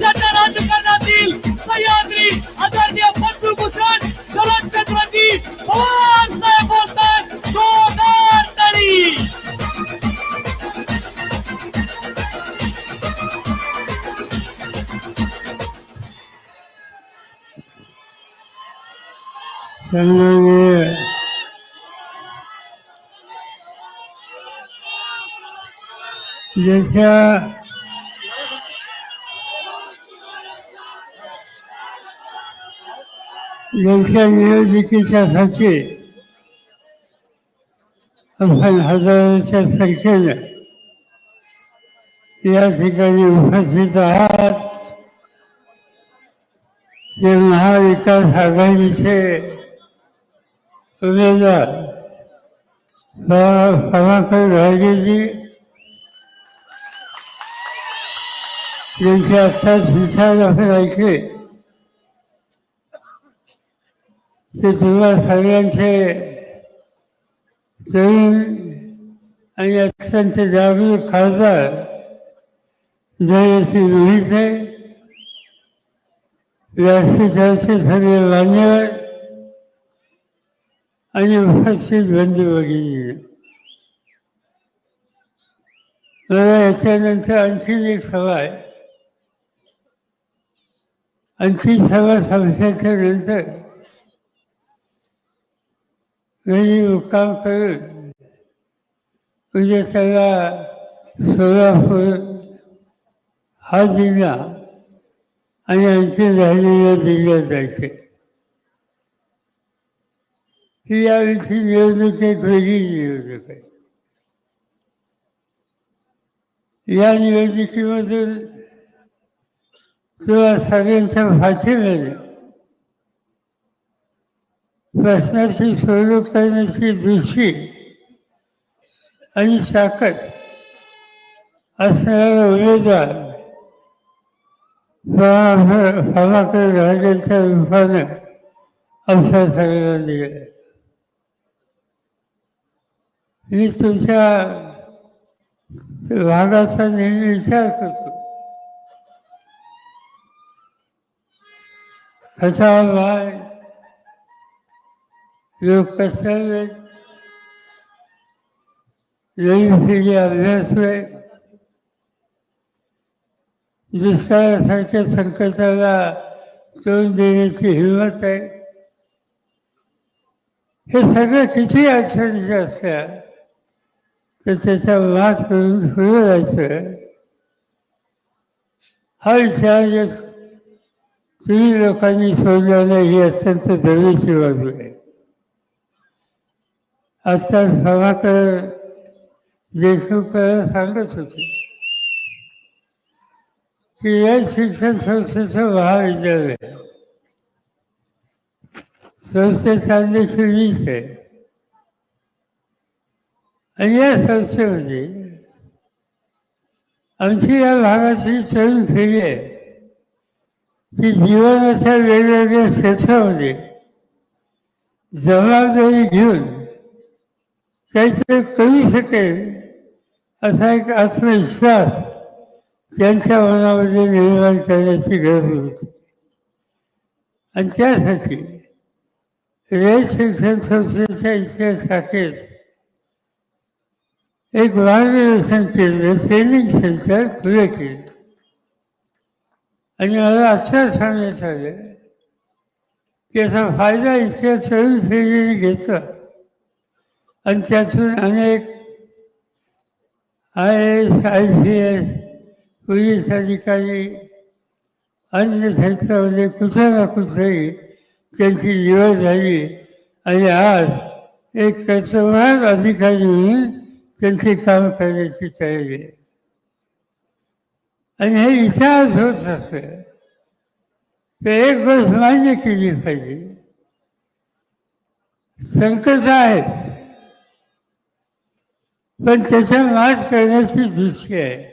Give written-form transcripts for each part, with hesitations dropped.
देशाच्या राजकारणातील सह्याद्री आदरणीय पद्मभूषण शरदचंद्रजी पवार साहेब बोलतात. जोरदार ताली. देशा निवडणुकीच्यासाठी आपण हजारोच्या संख्येने या ठिकाणी उपस्थित आहात. जे महाविकास आघाडीचे उमेदवार प्रभाकर राजेजी यांचे आत्ताच विचार आपण ऐकले ते तुम्हा सगळ्यांचे तरुण आणि अत्यंत जागरूक खासदार जयश्री मोहिते, व्यासपीठाचे सगळे मान्यवर आणि उपस्थित बंधू भगिनी, मला याच्यानंतर आणखी एक सभा आहे. आणखी सभा संपल्याच्या नंतर घरी मुक्काम करून उद्या सगळा सोलापूर हा जिल्हा आणि आणखी राहिलेल्या जिल्ह्यात जायचे. ही यावेळी निवडणूक एक वेगळी निवडणूक आहे. या निवडणुकीमधून किंवा सगळ्यांच्या भाषेमध्ये प्रश्नाची सोडवणूक करण्याची दृष्टी आणि ताकद असणारा उमेदवार प्रभाकर राजेंच्या रूपानं आमच्या सगळ्यांना दिलं. मी तुमच्या भागाचा नेहमी विचार करतो. कसा भाग लोक कसे नवीन पिढी अभ्यास होय, दुष्काळासारख्या संकटाला तोंड देण्याची हिंमत आहे. हे सगळं किती अडचणीचे असल्या तर त्याचा मात करून पुढे जायचं हा विचार तुम्ही लोकांनी सोडल्याने ही अत्यंत जवळची बाजू आहे. आजकाल प्रभाकर देशमुख सांगत होते की या शिक्षण संस्थेचं महाविद्यालय संस्थेचा अध्यक्ष मीच आहे. आणि या संस्थेमध्ये आमची या भागातली तरुण पिढी आहे ती जीवनाच्या वेगवेगळ्या क्षेत्रामध्ये जबाबदारी घेऊन काहीतरी करू शकेल असा एक आत्मविश्वास त्यांच्या मनामध्ये निर्माण करण्याची गरज होती. आणि त्यासाठी रयत शिक्षण संस्थेच्या इथल्या शाखेत एक मार्गदर्शन केंद्र ट्रेनिंग सेंटर खुले केले. आणि मला आश्चर्य सांगण्यात आलं की याचा फायदा इथल्या तरुण पिढीने घेतला आणि त्यातून अनेक IAS, IPS, पोलीस अधिकारी अन्य क्षेत्रामध्ये कुठं ना कुठेही त्यांची निवड झाली आणि आज एक कर्तव्यवान अधिकारी म्हणून त्यांचे काम करण्याची तयारी आहे. आणि हे इतिहास होत असतं तर एक गोष्ट मान्य केली पाहिजे. संकट आहेत पण त्याच्या मात करण्याची दृष्टी आहे.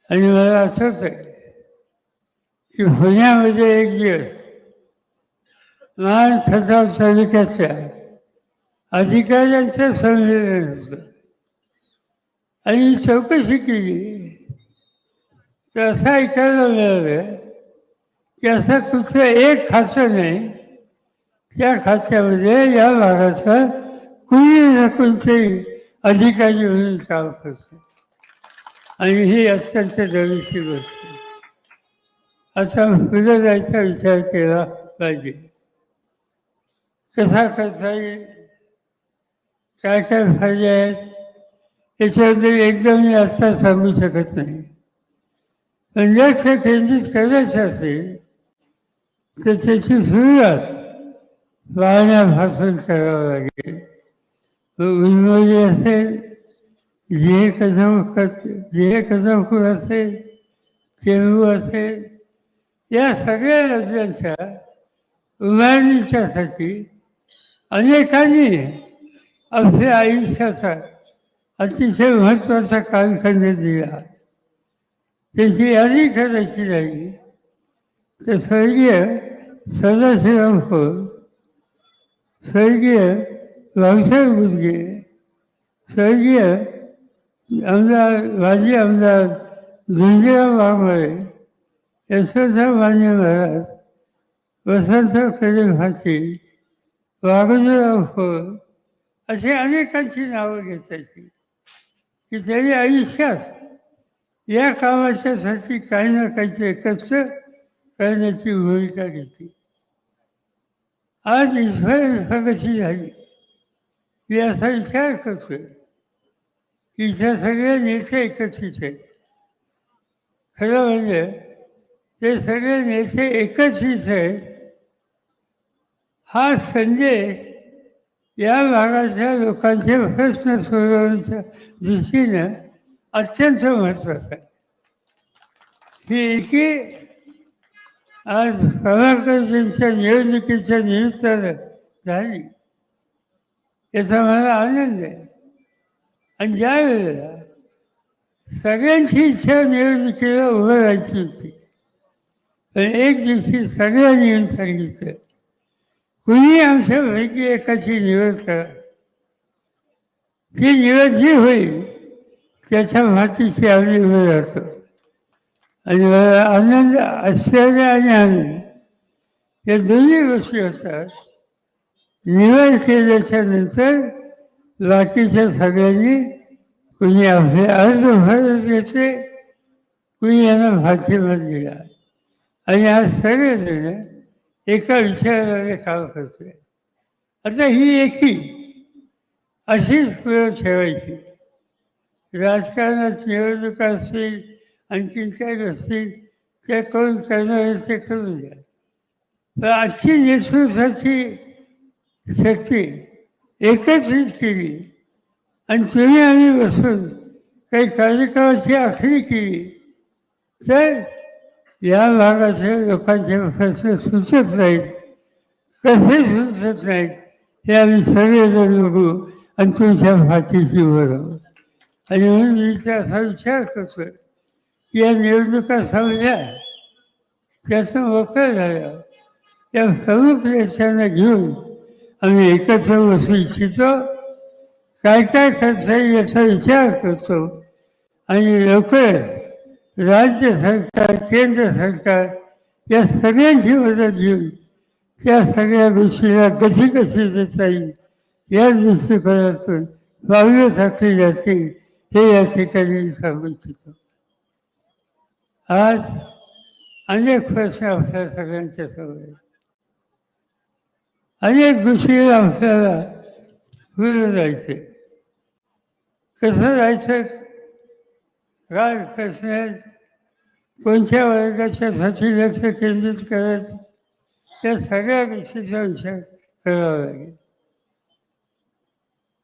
आणि मला असंच आहे की पुण्यामध्ये एक दिवस महान खटाव तालुक्याच्या अधिकाऱ्यांचं संमेलन होतं आणि चौकशी केली तर असं ऐकायला मिळालं की असं कुठलं एक खातं नाही त्या खात्यामध्ये या भागाचा कुणी ना कोणते अधिकारी म्हणून काम करतो आणि ही अत्यंत जवळची गोष्ट आहे. असा पुढे जायचा विचार केला पाहिजे. कसा करता येईल, काय काय फायदे आहेत याच्याबद्दल एकदम मी आत्ता सांगू शकत नाही. पण लक्ष केंद्रित करायचं असेल तर त्याची सुरुवात पाहण्यापासून करावं लागेल. उन्मोदी असेल, जे कदमपूर असेल, चेंबू असेल, या सगळ्या राज्यांच्या उभारणीच्यासाठी अनेकांनी आपल्या आयुष्याचा अतिशय महत्त्वाचा कालखंड दिला. त्याची यादी करायची नाही तर स्वर्गीय सदाशिवराव खोत, स्वर्गीय भाऊसाहेब बुर्गे, स्वर्गीय माजी आमदार धोंडीराव वाघमारे, यशवंतराव माने महाराज, वसंतराव कदम पाटील, वाघोजीराव खोत असे अनेकांची नावं घेतायची की त्यांनी आयुष्यात या कामाच्यासाठी काही ना काहीतरी एकत्र करण्याची भूमिका घेतली. आज ईश्वर कशी झाली मी असा विचार करतोय की इथं सगळे नेते एकत्रित आहेत. खरं म्हणजे ते सगळे नेते एकत्रित आहेत हा संदेश या भागाच्या लोकांचे प्रश्न सोडवण्याच्या दृष्टीनं अत्यंत महत्त्वाचा आहे. ही एकी आज प्रभाकरजींच्या निवडणुकीच्या निमित्तानं झाली याचा मला आनंद आहे. आणि ज्या वेळेला सगळ्यांची इच्छा निवडणुकीला उभं राहायची होती पण एक दिवशी सगळ्यांनी येऊन सांगितलं कुणी आमच्यापैकी एकाची निवड करा. ती निवड जी होईल त्याच्या मातीशी आम्ही उभं राहतो. आणि मला आनंद, आश्चर्य आणि आनंद या दोन्ही गोष्टी होतात. निवड केल्याच्या नंतर बाकीच्या सगळ्यांनी कुणी आपले अर्ज भरत घेतले, कुणी यांना पाठिंबा दिला आणि आज सगळेजण एका विचाराने काम करतोय. आता ही एकी अशीच पुढे ठेवायची. राजकारणात निवडणुका असतील, आणखीन काही असतील त्या कोण करणार ते करू द्या. पण आजची नेतृत्वाची शक्ती एकत्रित केली आणि तुम्ही आम्ही बसून काही कार्यक्रमाची आखणी केली तर या भागाच्या लोकांचे प्रश्न सुचत नाहीत. कसे सुचत नाहीत हे आम्ही सगळेजण बघू आणि तुमच्या पाठीशी उभं राहू. आणि म्हणून मी असा विचार करतो की या निवडणुका संपल्या त्याचं मोकळं झालं या प्रमुख नेत्यांना घेऊन आम्ही एकत्र बसू इच्छितो. काय काय करता येईल याचा विचार करतो आणि लवकरच राज्य सरकार, केंद्र सरकार या सगळ्यांची मदत घेऊन त्या सगळ्या गोष्टीला कशी कशी देता येईल या दृष्टिकोनातून पावलं टाकली जातील हे या ठिकाणी सांगू इच्छितो. आज अनेक प्रश्न आपल्या सगळ्यांच्या समोर आहेत. अनेक गोष्टीला आपल्याला पुढे जायचे. कसं जायचं, काय प्रश्न आहेत, कोणत्या वर्गाच्यासाठी लक्ष केंद्रित करायचं त्या सगळ्या गोष्टीचा विचार करावा लागेल.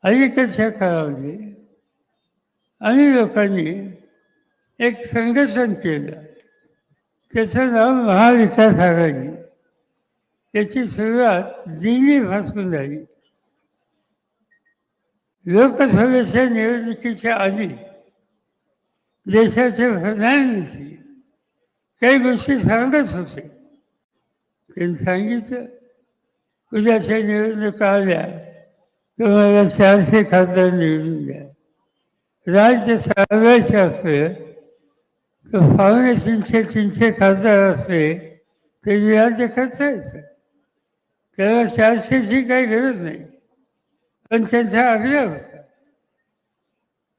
अलीकडच्या काळामध्ये आणि लोकांनी एक संघटन केलं त्याचं नाव महाविकास आघाडी. त्याची सुरुवात दिल्लीपासून झाली. लोकसभेच्या निवडणुकीच्या आधी देशाचे प्रधानमंत्री काही गोष्टी सांगत होते. त्यांनी सांगितलं उद्याच्या निवडणुका आल्या तुम्हाला 400 खासदार निवडून द्या. राज्य चालवायचं असलं तर पावणे तीनशे खासदार असले तरी राज्य खर्च यायचं. त्याला 400ची काही गरज नाही, पण त्यांचा आग्रह होता.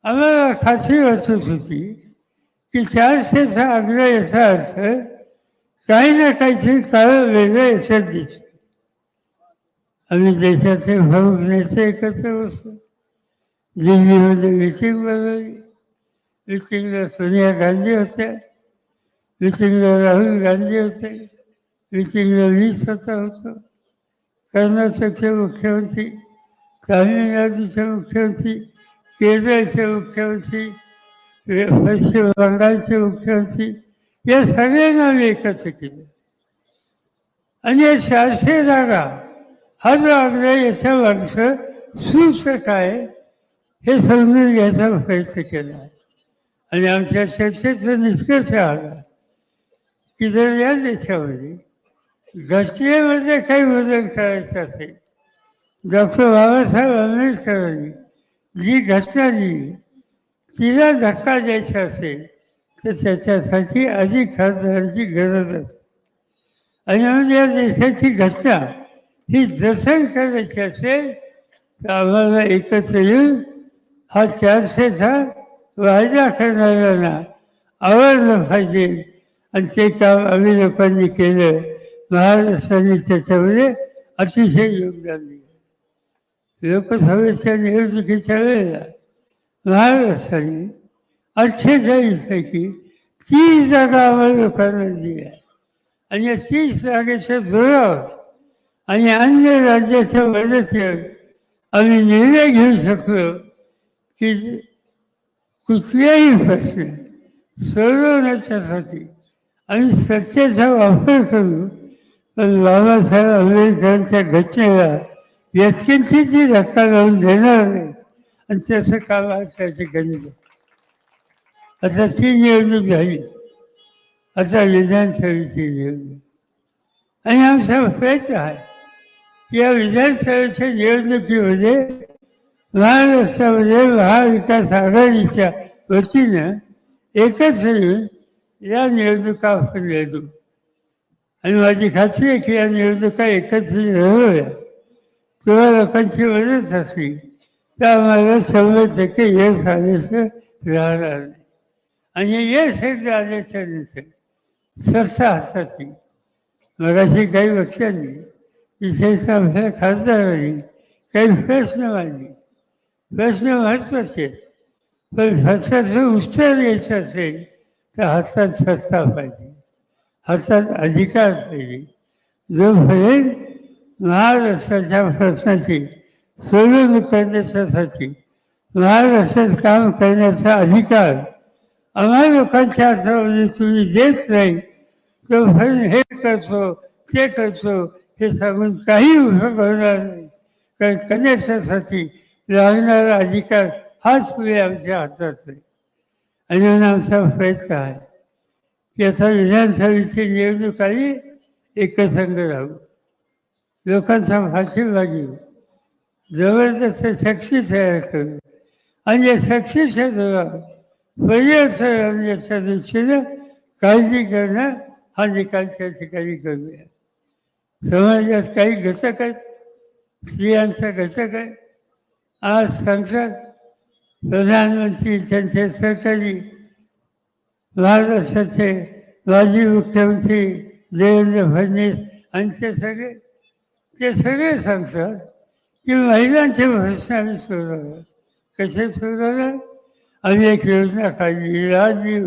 आम्हाला खात्री वाटत होती की 400चा आग्रह याचा अर्थ काही ना काहीतरी कारण वेगळं याच्यात दिसतं. आम्ही देशाचे प्रमुख नेते एकत्र बसलो, दिल्लीमध्ये मिटिंग बोलवली. मिटिंगला सोनिया गांधी होत्या, मिटिंगला राहुल गांधी होते, मिटिंगला मी स्वतः होतो. कर्नाटकचे मुख्यमंत्री, तामिळनाडूचे मुख्यमंत्री, केरळचे मुख्यमंत्री, पश्चिम बंगालचे मुख्यमंत्री, या सगळ्यांना आम्ही एकत्र केलं. आणि या 400 जागा हा जो आग्रह याच्या मागचं सूत्र काय हे समजून घ्यायचा प्रयत्न केला. आणि आमच्या चर्चेचा निष्कर्ष आला की जर या देशामध्ये घटनेमध्ये काही बदल करायचा असेल, डॉक्टर बाबासाहेब आंबेडकरांनी जी घटना दिली तिला धक्का द्यायचा असेल तर त्याच्यासाठी अधिक खासदारांची गरज असते. आणि म्हणून या देशाची घटना ही जतन करायची असेल तर आम्हाला एकत्र येऊन हा 400चा वायदा करणाऱ्यांना आवडलं पाहिजे. आणि ते काम आम्ही लोकांनी केलं. महाराष्ट्राने त्याच्यामध्ये अतिशय योगदान दिलं. लोकसभेच्या निवडणुकीच्या वेळेला महाराष्ट्राने 48पैकी 30 जागा आम्हाला लोकांना दिल्या. आणि या 30 जागेच्या जोरावर आणि अन्य राज्याच्या मदतीवर आम्ही निर्णय घेऊ शकलो की कुठल्याही प्रश्न सोडवण्याच्यासाठी आम्ही सत्तेचा वापर करू, पण बाबासाहेब आंबेडकरांच्या घटनेला व्यक्तिंची धक्का लावून देणार नाही. आणि त्याचं काम आज त्या ठिकाणी आता ती निवडणूक झाली, आता विधानसभेची निवडणूक. आणि आमचा प्रयत्न आहे की या विधानसभेच्या निवडणुकीमध्ये महाराष्ट्रामध्ये महाविकास आघाडीच्या वतीनं एकत्र येऊन या निवडणुका आपण लढू. आणि माझी खात्री आहे की या निवडणुका एकत्र लढवल्या तेव्हा लोकांची मदत असली तर आम्हाला 100% यश आल्याचं राहणार नाही. आणि यश एकदा आल्याच्या नंतर सत्ता हातात येईल. मगाशी काही पक्षांनी विशेषतः आमच्या खासदारांनी काही प्रश्न मांडले. प्रश्न महत्त्वाचे आहेत, पण सत्ताचं उत्तर द्यायचं असेल तर हातात सत्ता पाहिजे, हातात अधिकार पाहिजे. जोपर्यंत महाराष्ट्राच्या प्रश्नाची सोडवणूक करण्यासाठी महाराष्ट्रात काम करण्याचा अधिकार आम्हा लोकांच्या हातामध्ये तुम्ही देत नाही तोपर्यंत हे करतो ते करतो हे सांगून काही उपयोग होणार नाही. कारण करण्यासाठी लागणारा अधिकार हाच पुढे आमच्या हातात आहे. आणि म्हणून आमचा प्रयत्न आहे की आता विधानसभेची निवडणूक आली एकसंघ राहू, लोकांचा पाठिंबा घेऊ, जबरदस्त शक्ती तयार करू. आणि या शक्तीच्या जोरावर परिवर्तन आणण्याच्या दृष्टीनं काळजी करणं हा निकाल त्या ठिकाणी करूया. समाजात काही घटक आहेत, स्त्रियांचा घटक आहे. आज सांगतात प्रधानमंत्री त्यांचे सहकारी महाराष्ट्राचे माजी मुख्यमंत्री देवेंद्र फडणवीस आणि ते सगळे सांगतात की महिलांचे प्रश्न आम्ही सोडवणार. कसे सोडवणार? आम्ही एक योजना काढली, लाडकी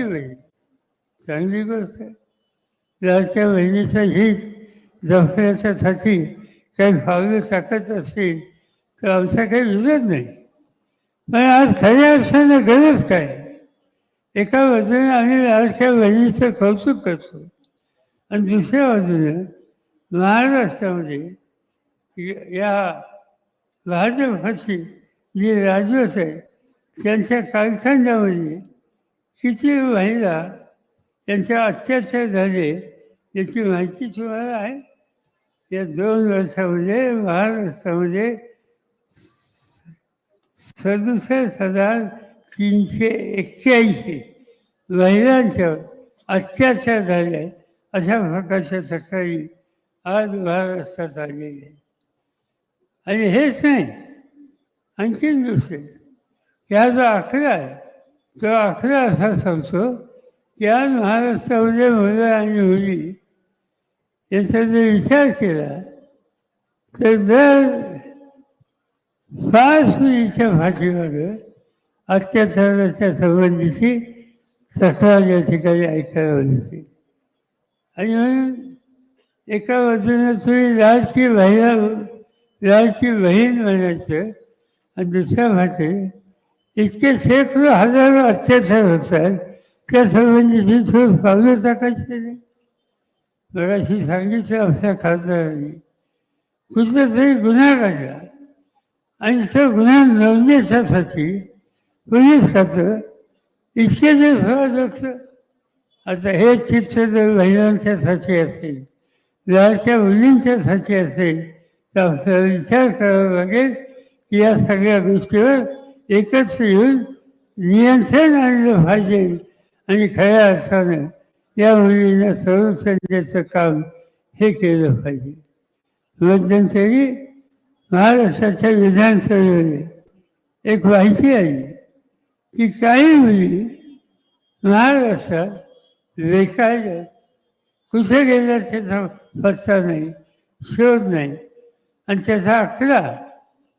बहीण. चांगली गोष्ट आहे. लाडक्या बहिणीचं हित जपण्याच्यासाठी काही पावलं टाकत असतील तर आमचा काही विरोध नाही. पण आज खऱ्या अर्थानं गरज काय? एका बाजूने आम्ही लाडक्या बहिणीचं कौतुक करतो आणि दुसऱ्या बाजूने महाराष्ट्रामध्ये या भाजपची जी राजवट आहे त्यांच्या कालखंडामध्ये किती महिला त्यांच्या अत्याचार झाले याची माहिती तुम्हाला आहे. या 2 वर्षामध्ये महाराष्ट्रामध्ये 67,000 381 महिलांच्यावर अत्याचार झाले आहेत अशा प्रकारच्या तक्रारी आज महाराष्ट्रात आलेल्या आहेत. आणि हेच नाही, आणखीन दुसरे की हा जो आकडा आहे तो आकडा असा सांगतो की आज महाराष्ट्रामध्ये मुलं आणि मुली याचा जर विचार केला तर दर 5 मुलीच्या फाशीमागं अत्याचाराच्या संबंधीची तक्रार या ठिकाणी ऐकायला मिळते. आणि म्हणून एका बाजूने तुम्ही लाडकी बहीण म्हणायचं आणि दुसऱ्या भाषेत इतके शेकडो हजारो अत्याचार होतात त्या संबंधीची ठोस पावलं टाकायची नाही. मगाशी सांगितलं आपल्या खासदारांनी कुठला तरी गुन्हा घडला आणि तो गुन्हा नोंदण्यासाठी पोलीस खातं इतके दिवस व्हावं लागतं. आता हे चित्र जर महिलांच्यासाठी असेल, लाडक्या मुलींच्यासाठी असेल तर आपल्याला विचार करावा लागेल की या सगळ्या गोष्टीवर एकत्र येऊन नियंत्रण आणलं पाहिजे आणि खऱ्या अर्थानं या मुलींना संरक्षण द्यायचं काम हे केलं पाहिजे. मध्यंतरी महाराष्ट्राच्या विधानसभेमध्ये एक माहिती आली की काही मुली महाराष्ट्रात बेकायदा कुठे गेल्या त्याचा पत्ता नाही, शोध नाही. आणि त्याचा आकडा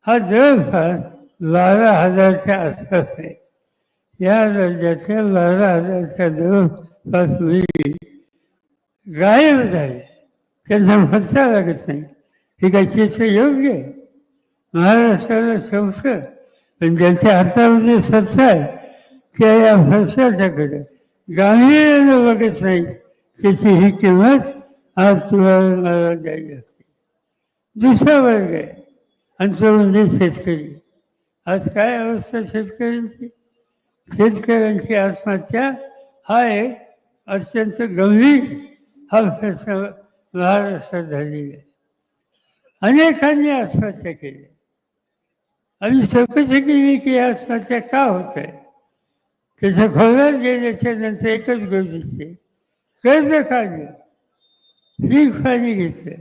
हा जवळपास 12,000च्या आसपास आहे. या राज्याच्या 12,000च्या जवळपास मुली गायब झाल्या, त्यांचा पत्ता लागत नाही. हे काय चित्र योग्य आहे? महाराष्ट्राला संसद पण ज्यांच्या हातामध्ये सत्ता आहे त्या या फरसाच्याकडे गांभीर्यानं बघत नाही. त्याची ही किंमत आज तुम्हाला मला द्यावी असते. दुसरा वर्ग आहे आणि तो म्हणजे शेतकरी. आज काय अवस्था शेतकऱ्यांची? शेतकऱ्यांची आत्महत्या हा एक अत्यंत गंभीर हा प्रश्न महाराष्ट्रात झालेला आहे. अनेकांनी आत्महत्या केली. आम्ही चौकशी केली की आत्महत्या का होत आहे. त्याच्या खोलात गेल्याच्या नंतर एकच गोष्ट दिसते, कर्ज काढलं, पीक पाणी घेतलं,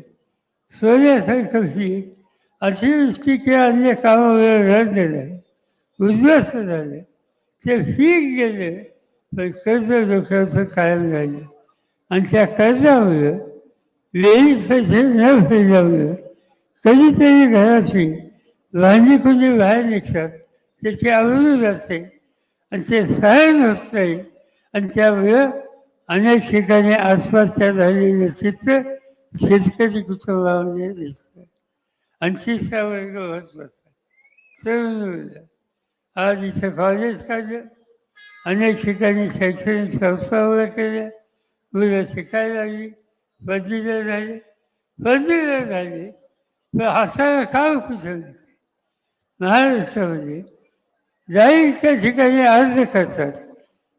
सोन्यासारखं पीक अतिवृष्टी किंवा अन्य कामामुळे रडलेलं, उद्ध्वस्त झालं, ते पीक गेलं पण कर्ज डोक्याचं कायम झालं. आणि त्या कर्जामुळं वेळीच पैसे न फेडल्यामुळं कधीतरी घराची भांडी कुणी बाहेर निघतात, त्याची आवडून असते आणि ते सहन होत नाही. आणि त्यामुळं अनेक ठिकाणी आत्महत्या झालेलं चित्र शेतकरी कुटुंबामध्ये दिसतं. आणि तिसरा वर्ग महत्वाचा तरुण मुलं. आज इथं कॉलेज काढलं, अनेक ठिकाणी शैक्षणिक संस्था उभ्या केल्या, मुलं शिकायला लागली, पदवीधर झाले तर हाताला काम कुठं नसते. महाराष्ट्रामध्ये जाहीरच्या ठिकाणी अर्ज करतात,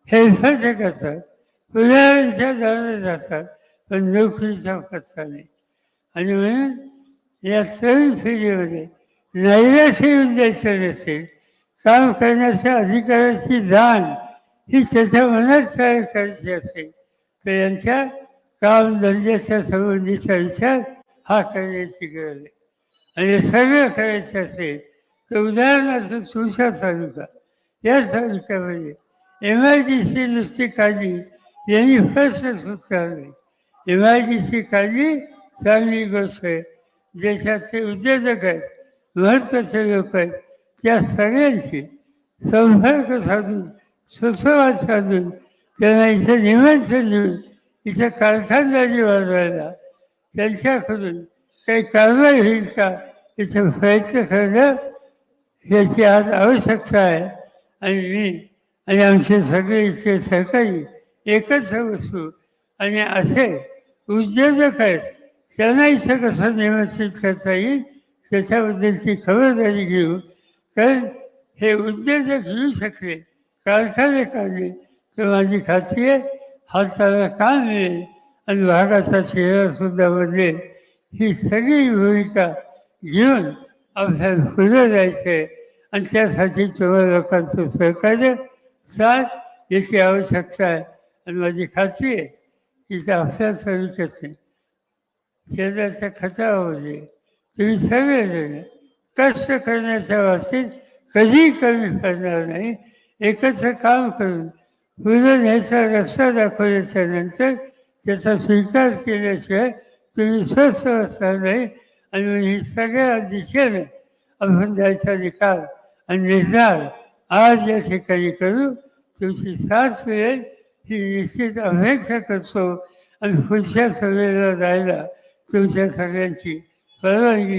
हेरफेर करतात, पुण्याच्या दौऱ्यात जातात, पण नोकरीचा पत्ता नाही. आणि म्हणून या तरुण पिढीमध्ये नैराश्य येऊन द्यायचं नसेल, काम करण्याच्या अधिकाराची जाण ही त्याच्या मनात तयार करायची असेल तर यांच्या कामधंद्याच्या संबंधीचा विचार हा करण्याची गरज आहे. आणि हे सगळं करायचं असेल तर उदाहरणार्थ तुळसा तालुका, या तालुक्यामध्ये MIDC नुसती काढली यांनी प्रश्न सुचणार नाही. MIDC काढली चांगली गोष्ट आहे. देशाचे उद्योजक आहेत, महत्त्वाचे लोक आहेत, त्या सगळ्यांशी संपर्क साधून सुसंवाद साधून त्यांना इथं निमंत्रण देऊन इथं कारखानदारी वाजवायला त्यांच्याकडून काही कारवाई होईल का याचा प्रयत्न करणं याची आज आवश्यकता आहे. आणि मी आणि आमचे सगळे इथले सहकारी एकत्र बसू आणि असे उद्योजक आहेत त्यांना इथं कसं निमंत्रित करता येईल त्याच्याबद्दलची खबरदारी घेऊ. कारण हे उद्योजक येऊ शकले, कारखाने काढले तर माझी खात्री आहे हाताला काम मिळेल आणि भागाचा चेहरासुद्धा बदलेल. ही सगळी भूमिका घेऊन आपल्याला पुढे जायचं आहे आणि त्यासाठी तुम्हा लोकांचं सहकार्य साथ याची आवश्यकता आहे. आणि माझी खात्री आहे की त्या अक्षरशः विकत नाही. शेजारच्या खतामध्ये तुम्ही सगळेजण कष्ट करण्याच्या बाबतीत कधीही कमी पडणार नाही. एकत्र काम करून पुढे न्यायचा रस्ता दाखवल्याच्या नंतर त्याचा स्वीकार केल्याशिवाय तुम्ही स्वस्थ असणार नाही. आणि ही सगळ्या दिशेने आपण द्यायचा निकाल आणि निर्धार आज या ठिकाणी करू. तुमची साथ मिळेल ही निश्चित अपेक्षा करतो. आणि पुढच्या सभेला जायला तुमच्या सगळ्यांची परवानगी